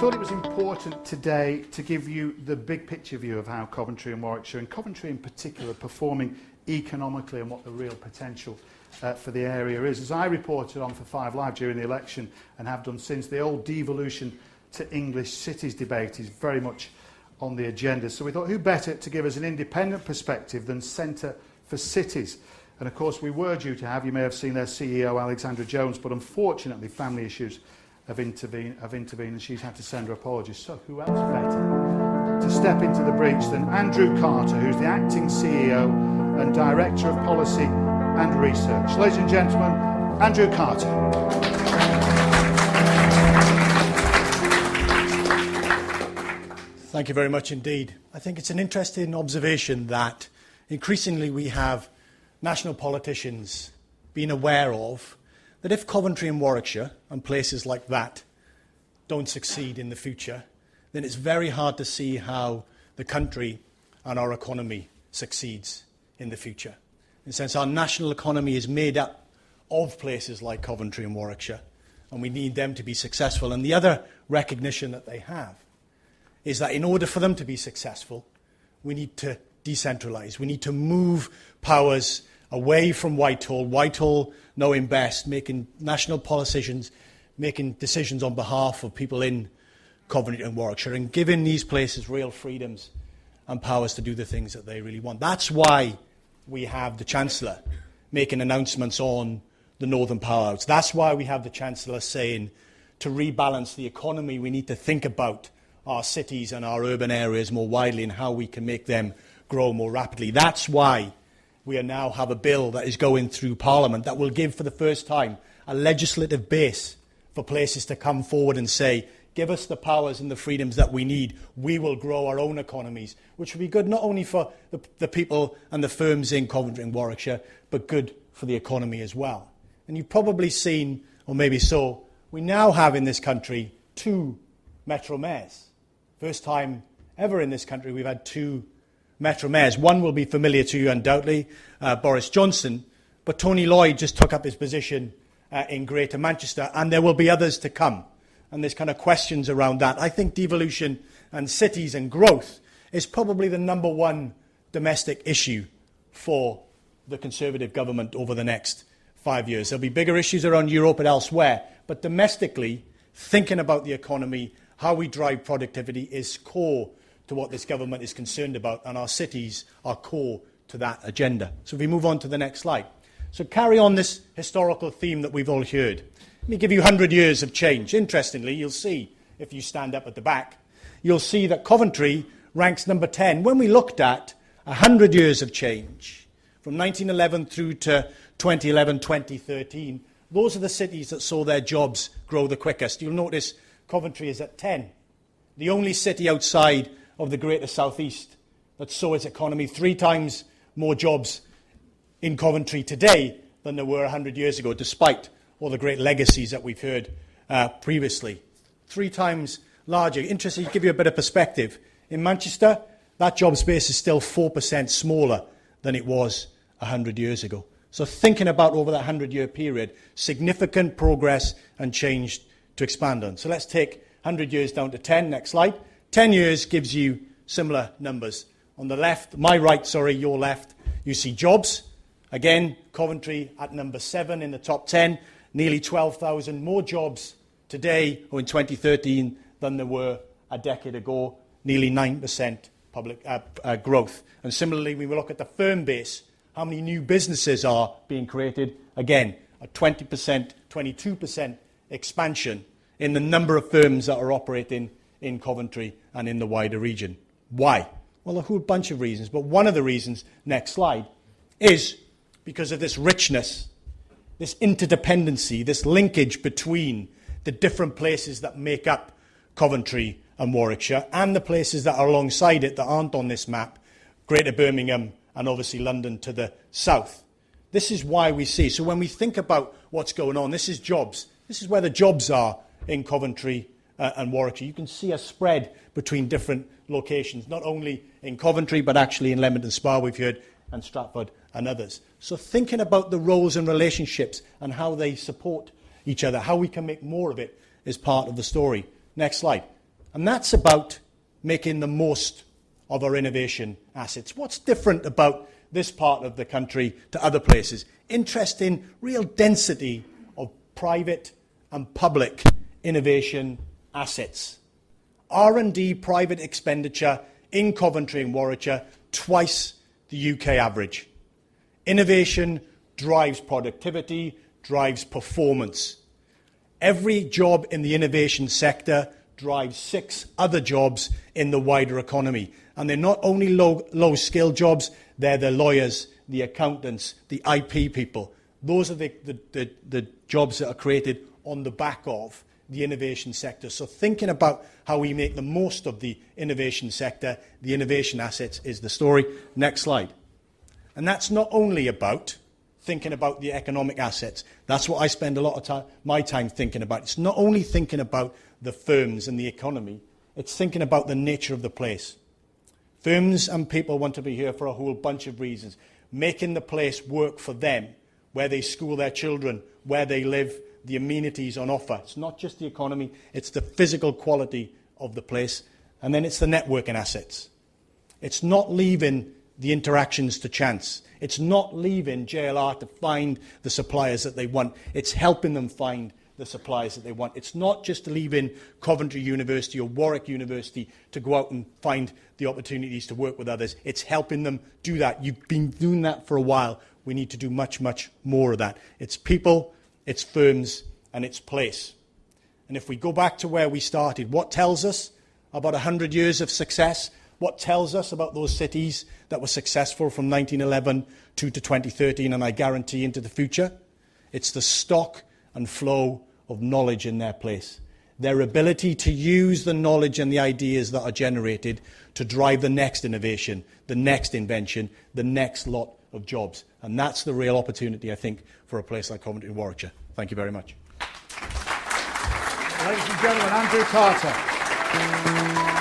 thought it was important today to give you the big picture view of how Coventry and Warwickshire, and Coventry in particular, are performing economically and what the real potential for the area is. As I reported on for 5 Live during the election and have done since, the old devolution to English cities debate is very much on the agenda. So we thought, who better to give us an independent perspective than Centre for Cities? And of course we were due to have, you may have seen their CEO Alexandra Jones, but unfortunately family issues have intervened and she's had to send her apologies. So who else better to step into the breach than Andrew Carter, who's the acting CEO and Director of Policy and Research. Ladies and gentlemen, Andrew Carter. Thank you very much indeed. I think it's an interesting observation that increasingly we have national politicians being aware of that if Coventry and Warwickshire and places like that don't succeed in the future, then it's very hard to see how the country and our economy succeeds in the future. In a sense, our national economy is made up of places like Coventry and Warwickshire, and we need them to be successful. And the other recognition that they have is that in order for them to be successful, we need to decentralise. We need to move powers away from Whitehall knowing best, making national politicians, making decisions on behalf of people in Coventry and Warwickshire, and giving these places real freedoms and powers to do the things that they really want. That's why we have the Chancellor making announcements on the Northern Power Outs. That's why we have the Chancellor saying to rebalance the economy, we need to think about our cities and our urban areas more widely and how we can make them grow more rapidly. That's why we now have a bill that is going through Parliament that will give for the first time a legislative base for places to come forward and say, give us the powers and the freedoms that we need. We will grow our own economies, which will be good not only for the people and the firms in Coventry and Warwickshire, but good for the economy as well. And you've probably seen, or maybe so, we now have in this country 2 Metro Mayors. First time ever in this country we've had 2 Metro Mayors. One will be familiar to you undoubtedly, Boris Johnson, but Tony Lloyd just took up his position in Greater Manchester, and there will be others to come. And there's kind of questions around that. I think devolution and cities and growth is probably the number one domestic issue for the Conservative government over the next 5 years. There'll be bigger issues around Europe and elsewhere, but domestically, thinking about the economy, how we drive productivity is core to what this government is concerned about, and our cities are core to that agenda. So if we move on to the next slide. So carry on this historical theme that we've all heard. Let me give you 100 years of change. Interestingly, you'll see, if you stand up at the back, you'll see that Coventry ranks number 10. When we looked at 100 years of change, from 1911 through to 2011, 2013, those are the cities that saw their jobs grow the quickest. You'll notice Coventry is at 10. The only city outside of the Greater South East that saw its economy 3 times more jobs in Coventry today than there were 100 years ago, despite all the great legacies that we've heard previously. 3 times larger. Interesting to give you a bit of perspective. In Manchester, that job space is still 4% smaller than it was 100 years ago. So thinking about over that 100-year period, significant progress and change to expand on. So let's take 100 years down to 10. Next slide. 10 years gives you similar numbers. On the left, your left, you see jobs. Again, Coventry at number 7 in the top 10. Nearly 12,000 more jobs today or in 2013 than there were a decade ago. Nearly 9% public growth. And similarly, we will look at the firm base. How many new businesses are being created? Again, a 20%, 22% expansion in the number of firms that are operating in Coventry and in the wider region. Why? Well, a whole bunch of reasons, but one of the reasons, next slide, is because of this richness, this interdependency, this linkage between the different places that make up Coventry and Warwickshire and the places that are alongside it that aren't on this map, Greater Birmingham and obviously London to the south. This is why we see. So when we think about what's going on, this is jobs. This is where the jobs are in Coventry and Warwickshire. You can see a spread between different locations, not only in Coventry, but actually in Leamington Spa, we've heard, and Stratford and others. So thinking about the roles and relationships and how they support each other, how we can make more of it, is part of the story. Next slide. And that's about making the most of our innovation assets. What's different about this part of the country to other places? Interesting, real density of private and public innovation assets. R&D private expenditure in Coventry and Warwickshire, twice the UK average. Innovation drives productivity, drives performance. Every job in the innovation sector drives 6 other jobs in the wider economy. And they're not only low-skill jobs, they're the lawyers, the accountants, the IP people. Those are the jobs that are created on the back of the innovation sector. So thinking about how we make the most of the innovation sector, the innovation assets, is the story. Next slide. And that's not only about thinking about the economic assets. That's what I spend a lot of my time thinking about. It's not only thinking about the firms and the economy, it's thinking about the nature of the place. Firms and people want to be here for a whole bunch of reasons. Making the place work for them, where they school their children, where they live, the amenities on offer. It's not just the economy, it's the physical quality of the place. And then it's the networking assets. It's not leaving the interactions to chance. It's not leaving JLR to find the suppliers that they want. It's helping them find the suppliers that they want. It's not just leaving Coventry University or Warwick University to go out and find the opportunities to work with others. It's helping them do that. You've been doing that for a while. We need to do much, much more of that. It's people, it's firms, and it's place. And if we go back to where we started, what tells us about 100 years of success? What tells us about those cities that were successful from 1911 to 2013, and I guarantee into the future? It's the stock and flow of knowledge in their place. Their ability to use the knowledge and the ideas that are generated to drive the next innovation, the next invention, the next lot of jobs. And that's the real opportunity, I think, for a place like Coventry and Warwickshire. Thank you very much. Ladies and gentlemen, Andrew Carter.